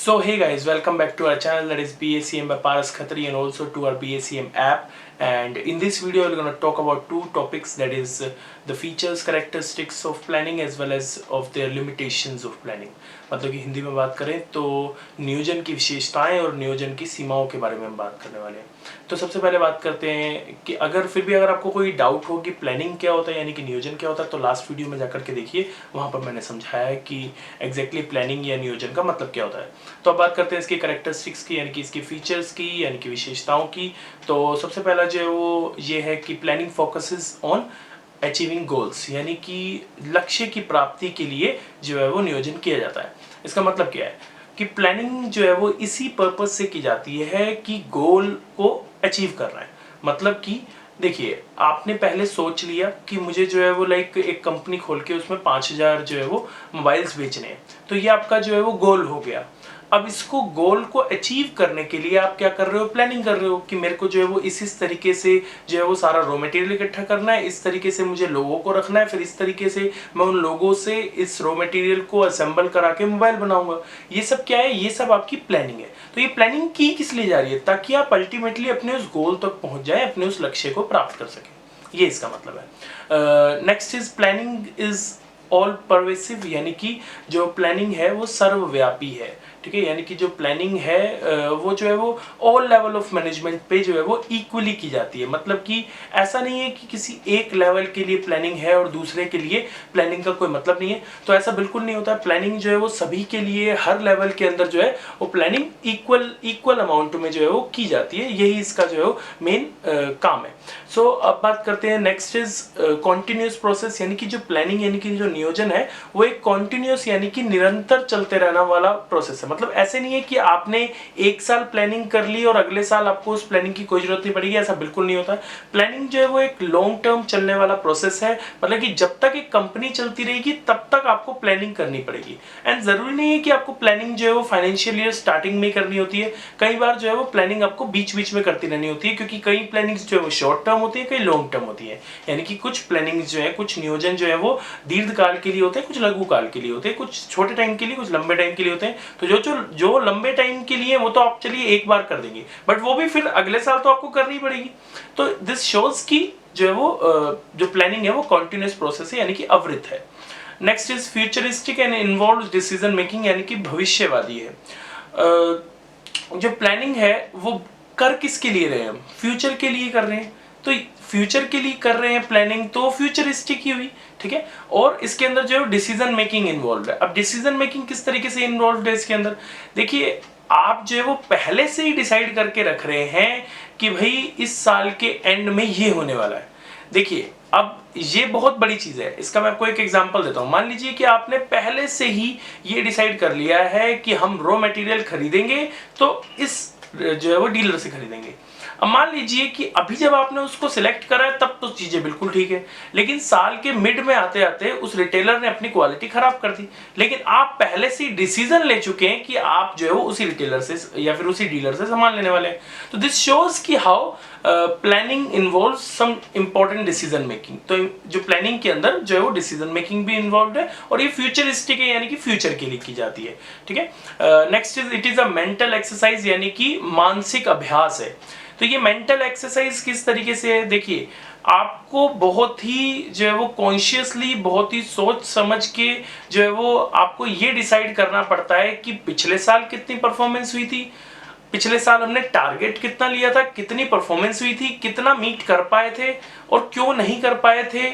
So hey guys, welcome back to our channel, that is BACM by Paras Khatri, and also to our BACM app. And in this video we're going to talk about two topics, that is the features, characteristics of planning as well as of their limitations of planning. मतलब कि हिंदी में बात करें तो नियोजन की विशेषताएं और नियोजन की सीमाओं के बारे में हम बात करने वाले हैं। तो सबसे पहले बात करते हैं कि अगर आपको कोई डाउट हो कि प्लानिंग क्या होता है यानी कि नियोजन क्या होता है, तो लास्ट वीडियो में जाकर के देखिए, वहाँ पर मैंने समझाया है कि एग्जैक्टली प्लानिंग या नियोजन का मतलब क्या होता है। तो अब बात करते हैं इसकी कैरेक्टरिस्टिक्स की, यानी कि इसकी फीचर्स की, यानी कि विशेषताओं की। तो सबसे पहला जो है वो ये है कि planning focuses on achieving goals, यानी कि लक्ष्य की प्राप्ति के लिए जो है वो नियोजन किया जाता है। इसका मतलब क्या है कि प्लानिंग जो है वो इसी पर्पस से की जाती है कि गोल को अचीव करना है। मतलब कि देखिए, आपने पहले सोच लिया कि मुझे जो है वो लाइक एक कंपनी खोल के उसमें 5000 जो है वो मोबाइल्स बेचने हैं, तो ये आपका जो है वो गोल हो गया। अब इसको गोल को अचीव करने के लिए आप क्या कर रहे हो, प्लानिंग कर रहे हो कि मेरे को जो है वो इस तरीके से जो है वो सारा रॉ मटेरियल इकट्ठा करना है, इस तरीके से मुझे लोगों को रखना है, फिर इस तरीके से मैं उन लोगों से इस रॉ मटेरियल को असेंबल करा के मोबाइल बनाऊंगा। ये सब क्या है, ये सब आपकी प्लानिंग है। तो ये प्लानिंग की किस लिए जा रही है, ताकि आप अल्टीमेटली अपने उस गोल तक पहुंच जाए, अपने उस लक्ष्य को प्राप्त कर सकें। ये इसका मतलब है। Next is planning is all pervasive, यानी कि जो प्लानिंग है वो सर्वव्यापी है। ठीक है, यानी कि जो प्लानिंग है वो जो है वो ऑल लेवल ऑफ मैनेजमेंट पे जो है वो इक्वली की जाती है। मतलब कि ऐसा नहीं है कि किसी एक लेवल के लिए प्लानिंग है और दूसरे के लिए प्लानिंग का कोई मतलब नहीं है, तो ऐसा बिल्कुल नहीं होता। प्लानिंग जो है वो सभी के लिए हर लेवल के अंदर जो है वो प्लानिंग इक्वल अमाउंट में जो है वो की जाती है। यही इसका जो है वो मेन काम है। सो अब बात करते हैं, नेक्स्ट इज कॉन्टिन्यूस प्रोसेस, यानी कि जो प्लानिंग यानी कि जो नियोजन है वो एक कॉन्टिन्यूस यानी कि निरंतर चलते रहना वाला प्रोसेस है। मतलब ऐसे नहीं है कि आपने एक साल प्लानिंग कर ली और अगले साल आपको उस प्लानिंग की कोई जरूरत नहीं पड़ेगी, ऐसा बिल्कुल नहीं होता। प्लानिंग जो है वो एक लॉन्ग टर्म चलने वाला प्रोसेस है। मतलब कि जब तक एक कंपनी चलती रहेगी तब तक आपको प्लानिंग करनी पड़ेगी। एंड जरूरी नहीं है कि आपको प्लानिंग जो है वो फाइनेंशियल ईयर स्टार्टिंग में करनी होती है। कई बार जो है वो प्लानिंग आपको बीच बीच में करती रहनी होती है, क्योंकि कई प्लानिंग्स जो है वो शॉर्ट टर्म होती है, कई लॉन्ग टर्म होती है। यानी कि कुछ प्लानिंग जो है, कुछ नियोजन जो है वो दीर्घ काल के लिए होते हैं, कुछ लघु काल के लिए होते हैं, कुछ छोटे टाइम के लिए, कुछ लंबे टाइम के लिए होते हैं। तो जो लंबे टाइम के लिए वो तो आप चलिए एक बार कर देंगे, बट वो भी फिर अगले साल तो आपको करनी पड़ेगी। तो दिस शोज की जो है वो जो प्लानिंग है वो कॉन्टिन्यूस प्रोसेस है, यानी कि अवृत है। Next is futuristic and involves decision making, यानी कि भविष्यवादी है। जो प्लानिंग है वो कर किसके लिए रहे हैं, हम फ्यूचर के लिए कर रहे हैं। तो फ्यूचर के लिए कर रहे हैं प्लानिंग, तो फ्यूचरिस्टिक ही हुई। ठीक है, और इसके अंदर जो है डिसीजन मेकिंग इन्वॉल्व है। अब डिसीजन मेकिंग किस तरीके से इन्वॉल्व है इसके अंदर, देखिए आप जो है वो पहले से ही डिसाइड करके रख रहे हैं कि भाई इस साल के एंड में ये होने वाला है। देखिए अब ये बहुत बड़ी चीज है, इसका मैं आपको एक एग्जांपल देता हूं। मान लीजिए कि आपने पहले से ही ये डिसाइड कर लिया है कि हम रॉ मटेरियल खरीदेंगे तो इस जो है वो डीलर से खरीदेंगे। अब मान लीजिए कि अभी जब आपने उसको सिलेक्ट करा है तब तो चीजें बिल्कुल ठीक है, लेकिन साल के मिड में आते आते उस रिटेलर ने अपनी क्वालिटी खराब कर दी। लेकिन आप पहले से डिसीजन ले चुके हैं कि आप जो है वो उसी रिटेलर से या फिर उसी डीलर से सामान लेने वाले हैं। तो दिस शोज कि how planning involve some important decision making. तो जो प्लानिंग के अंदर जो है वो डिसीजन मेकिंग भी इन्वॉल्व है, और ये फ्यूचरिस्टिक है, यानी कि फ्यूचर के लिए की जाती है। ठीक है, next is it is a mental exercise, यानी कि मानसिक अभ्यास है। तो ये मेंटल एक्सरसाइज किस तरीके से है, देखिए आपको बहुत ही जो है वो कॉन्शियसली, बहुत ही सोच समझ के जो है वो आपको ये डिसाइड करना पड़ता है कि पिछले साल कितनी परफॉर्मेंस हुई थी, पिछले साल हमने टारगेट कितना लिया था, कितनी परफॉर्मेंस हुई थी, कितना मीट कर पाए थे और क्यों नहीं कर पाए थे।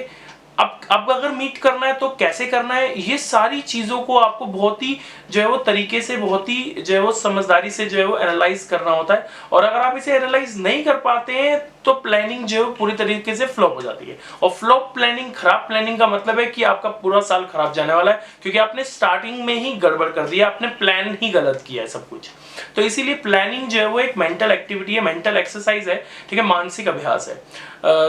अब अगर मीट करना है तो कैसे करना है, ये सारी चीजों को आपको बहुत ही जो है वो तरीके से, बहुत ही जो है वो समझदारी से जो है वो एनालाइज करना होता है। और अगर आप इसे एनालाइज नहीं कर पाते हैं तो प्लानिंग जो है पूरी तरीके से फ्लॉप हो जाती है। और फ्लॉप प्लानिंग, खराब प्लानिंग का मतलब है कि आपका पूरा साल खराब जाने वाला है, क्योंकि आपने स्टार्टिंग में ही गड़बड़ कर दिया, आपने प्लान ही गलत किया है सब कुछ। तो इसीलिए प्लानिंग जो है वो एक मेंटल एक्टिविटी है, मेंटल एक्सरसाइज है। ठीक है, मानसिक अभ्यास है।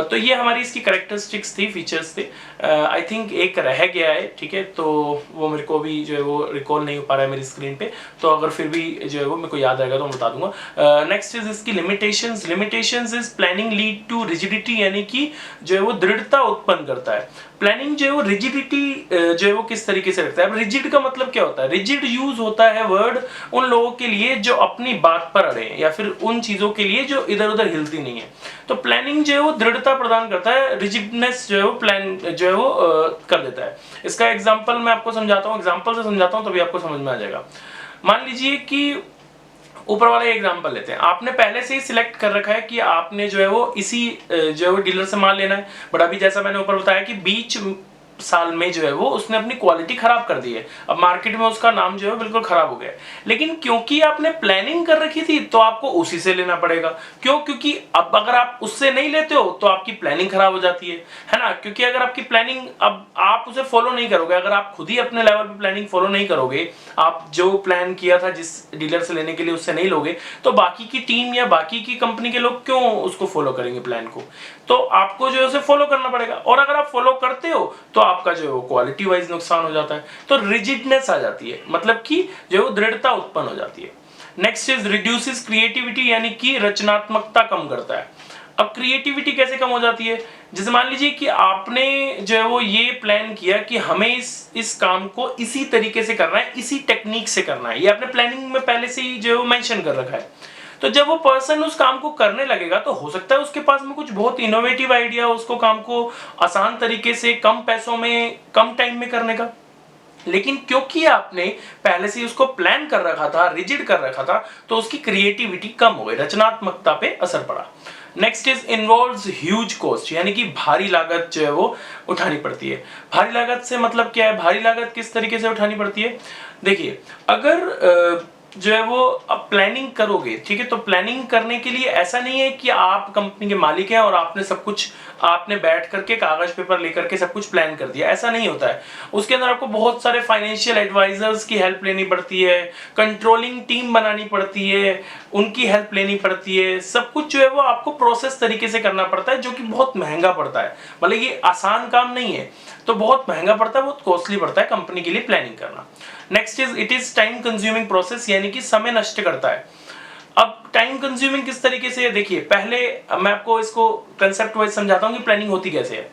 तो ये हमारी इसकी कैरेक्टरिस्टिक्स थी, फीचर्स थे। आई थिंक एक रह गया है, ठीक है, तो वो मेरे को भी जो है वो रिकॉल नहीं हो पा रहा है मेरी स्क्रीन पे, तो अगर फिर भी जो है वो मेरे को याद रहेगा तो मैं बता दूंगा। नेक्स्ट इज इसकी limitations. Limitations is planning planning lead to rigidity, यानी कि जो है वो दृढ़ता उत्पन्न करता है। प्लानिंग जो है वो रिजिडिटी जो है वो किस तरीके से रखता है। अब रिजिड का मतलब क्या होता है? रिजिड यूज होता है वर्ड उन लोगों के लिए जो अपनी बात पर अड़े हैं, या फिर उन चीजों के लिए जो इधर उधर हिलती नहीं है। तो प्लानिंग जो है वो दृढ़ता प्रदान करता है, रिजिडनेस जो है वो प्लान जो है वो कर देता है। इसका एग्जाम्पल मैं आपको समझाता हूँ, एग्जाम्पल से समझाता हूँ तभी आपको समझ में आ जाएगा। मान लीजिए कि ऊपर वाला एग्जांपल लेते हैं, आपने पहले से ही सिलेक्ट कर रखा है कि आपने जो है वो इसी जो है वो डीलर से माल लेना है, बट अभी जैसा मैंने ऊपर बताया कि बीच साल में जो है वो उसने अपनी क्वालिटी खराब कर दी है, अब मार्केट में उसका नाम जो है बिल्कुल खराब हो गया है। लेकिन क्योंकि आपने प्लानिंग कर रखी थी तो आपको उसी से लेना पड़ेगा। क्यों? क्योंकि अब अगर आप उससे नहीं लेते हो तो आपकी प्लानिंग खराब हो जाती है ना। क्योंकि अगर आपकी प्लानिंग, अब आप उसे फॉलो नहीं करोगे, अगर आप खुद ही अपने लेवल पे प्लानिंग फॉलो नहीं करोगे, आप जो प्लान किया था जिस डीलर से लेने के लिए उससे नहीं लोगे, तो बाकी की टीम या बाकी की कंपनी के लोग क्यों उसको फॉलो करेंगे प्लान को? तो आपको जो है उसे फॉलो करना पड़ेगा, और अगर आप फॉलो करते हो तो आपका जो है वो क्वालिटी वाइज नुकसान हो जाता है। तो रिजिडनेस आ जाती है, मतलब कि जो है वो दृढ़ता उत्पन्न हो जाती है। नेक्स्ट इज रिड्यूसेस क्रिएटिविटी, यानी कि रचनात्मकता कम करता है। अब क्रिएटिविटी कैसे कम हो जाती है? जैसे मान लीजिए कि आपने जो है वो ये प्लान किया कि हमें इस काम को इसी तरीके से करना है, इसी टेक्निक से करना है, ये आपने प्लानिंग में पहले से ही जो है वो मेंशन कर रखा है। तो जब वो पर्सन उस काम को करने लगेगा तो हो सकता है उसके पास में कुछ बहुत इनोवेटिव आइडिया हो उसको काम को आसान तरीके से, कम पैसों में, कम टाइम में करने का। लेकिन क्योंकि आपने पहले से उसको प्लान कर रखा था, रिजिड कर रखा था, तो उसकी क्रिएटिविटी कम हो गई, रचनात्मकता पे असर पड़ा। Next is involves huge cost, यानी कि भारी लागत जो है वो उठानी पड़ती है। भारी लागत से मतलब क्या है? भारी लागत किस तरीके से उठानी पड़ती है? देखिए, अगर जो है वो अब प्लानिंग करोगे, ठीक है, तो प्लानिंग करने के लिए ऐसा नहीं है कि आप कंपनी के मालिक हैं और आपने सब कुछ, आपने बैठ करके कागज पेपर लेकर के सब कुछ प्लान कर दिया, ऐसा नहीं होता है। उसके अंदर आपको बहुत सारे फाइनेंशियल एडवाइजर्स की हेल्प लेनी पड़ती है, कंट्रोलिंग टीम बनानी पड़ती है, उनकी हेल्प लेनी पड़ती है। सब कुछ जो है वो आपको प्रोसेस तरीके से करना पड़ता है, जो कि बहुत महंगा पड़ता है। मतलब ये आसान काम नहीं है, तो बहुत महंगा पड़ता है, बहुत कॉस्टली पड़ता है कंपनी के लिए प्लानिंग करना। Next is it is time consuming process, यानी कि समय नष्ट करता है। अब टाइम कंज्यूमिंग किस तरीके से है? देखिए, पहले मैं आपको इसको कंसेप्ट वाइज समझाता हूं कि प्लानिंग होती कैसे है।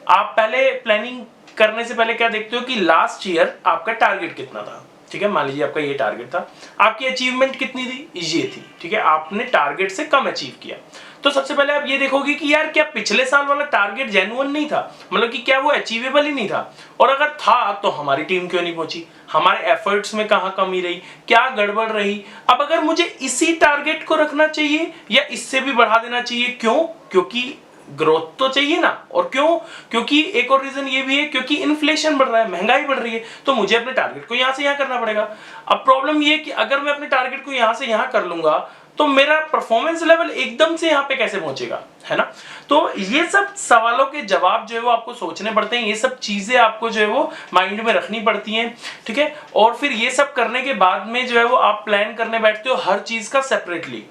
आप पहले प्लानिंग करने से पहले क्या देखते हो कि लास्ट ईयर आपका टारगेट कितना था, ठीक है। मान लीजिए आपका ये टारगेट था, आपकी अचीवमेंट कितनी थी? ये थी, ठीक है, आपने टारगेट से कम अचीव किया। तो सबसे पहले आप ये देखोगे कि यार क्या पिछले साल वाला टारगेट जेन्युइन नहीं था, मतलब कि क्या वो अचीवेबल ही नहीं था, और अगर था तो हमारी टीम क्यों नहीं पहुंची, हमारे एफर्ट्स में कहां कमी रही, क्या गड़बड़ रही। अब अगर मुझे इसी टारगेट को रखना चाहिए या इससे भी बढ़ा देना चाहिए, क्यों? क्योंकि ग्रोथ तो चाहिए ना। और क्यों? क्योंकि एक और रीजन ये भी है, क्योंकि इन्फ्लेशन बढ़ रहा है, महंगाई बढ़ रही है, तो मुझे अपने टारगेट को यहां से यहां करना पड़ेगा। अब प्रॉब्लम ये है कि अगर मैं अपने टारगेट को यहां से यहां कर लूंगा तो मेरा परफॉर्मेंस लेवल एकदम से यहां पे कैसे पहुंचेगा, है ना। तो ये सब सवालों के जवाब जो है वो आपको सोचने पड़ते हैं, ये सब चीजें आपको जो है वो माइंड में रखनी पड़ती हैं, ठीक है। और फिर ये सब करने के बाद में जो है वो आप प्लान करने बैठते हो हर चीज का सेपरेटली।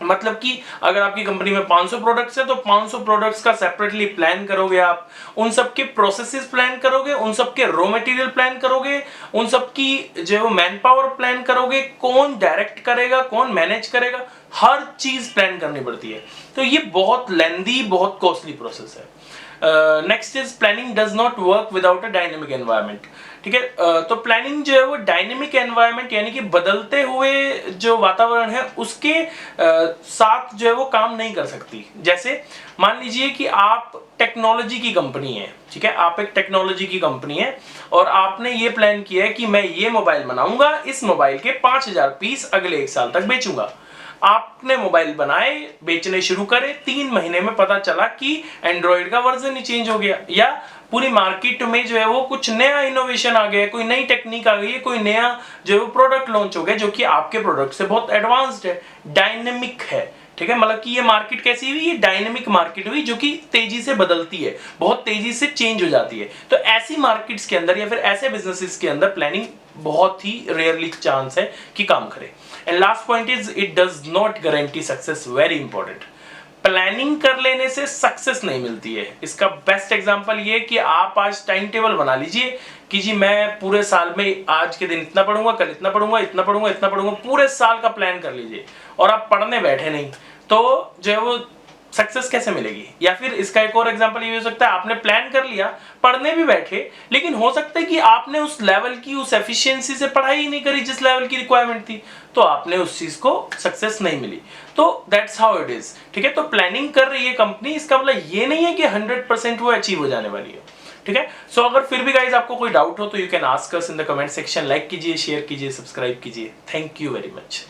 मतलब कि अगर आपकी कंपनी में 500 प्रोडक्ट्स है तो 500 प्रोडक्ट्स का सेपरेटली प्लान करोगे, आप उन सब के प्रोसेसेस प्लान करोगे, उन सब के रॉ मटेरियल प्लान करोगे, उन सब की जो है वो मैन पावर प्लान करोगे, कौन डायरेक्ट करेगा, कौन मैनेज करेगा, हर चीज प्लान करनी पड़ती है। तो ये बहुत लेंदी, बहुत कॉस्टली प्रोसेस है। Next is planning does not work without a dynamic environment, ठीक है। तो प्लानिंग जो है वो डायनेमिक एनवायरनमेंट, यानी कि बदलते हुए जो वातावरण है उसके साथ जो है वो काम नहीं कर सकती। जैसे मान लीजिए कि आप टेक्नोलॉजी की कंपनी है, ठीक है, आप एक टेक्नोलॉजी की कंपनी है और आपने ये प्लान किया है कि मैं ये मोबाइल बनाऊंगा, इस मोबाइल के 5000 पीस अगले 1 साल तक बेचूंगा। आपने मोबाइल बनाए, बेचने शुरू करे, 3 महीने में पता चला कि एंड्रॉइड का वर्जन ही चेंज हो गया, या पूरी मार्केट में जो है वो कुछ नया इनोवेशन आ गया, कोई नई टेक्निक आ गई है, कोई नया जो है वो प्रोडक्ट लॉन्च हो गया जो कि आपके प्रोडक्ट से बहुत एडवांस्ड है, डायनेमिक है, ठीक है। मतलब कि ये मार्केट कैसी हुई? ये डायनेमिक मार्केट हुई जो कि तेजी से बदलती है, बहुत तेजी से चेंज हो जाती है। तो ऐसी मार्केट्स के अंदर या फिर ऐसे बिजनेसेस के अंदर प्लानिंग बहुत ही रेयरली चांस है कि काम करे। And last point is it does not guarantee success, very important. Planning कर लेने से सक्सेस नहीं मिलती है। इसका बेस्ट एग्जांपल ये कि आप आज टाइम टेबल बना लीजिए कि जी मैं पूरे साल में आज के दिन इतना पढ़ूंगा, कल इतना पढ़ूंगा, इतना पढ़ूंगा, इतना पढ़ूंगा, पूरे साल का प्लान कर लीजिए और आप पढ़ने बैठे नहीं, तो जो है वो सक्सेस कैसे मिलेगी? या फिर इसका एक और एग्जांपल ये हो सकता है, आपने प्लान कर लिया, पढ़ने भी बैठे, लेकिन हो सकता है कि आपने उस लेवल की, उस एफिशिएंसी से पढ़ाई ही नहीं करी जिस लेवल की रिक्वायरमेंट थी, तो आपने उस चीज को सक्सेस नहीं मिली। तो दैट्स हाउ इट इज। ठीक है, तो प्लानिंग कर रही है कंपनी, इसका मतलब ये नहीं है कि 100% वो अचीव हो जाने वाली है। ठीक है, सो अगर फिर भी गाइज आपको कोई डाउट हो तो you can ask us in the comment section. Like कीजिए, शेयर कीजिए, सब्सक्राइब कीजिए। Thank you very much.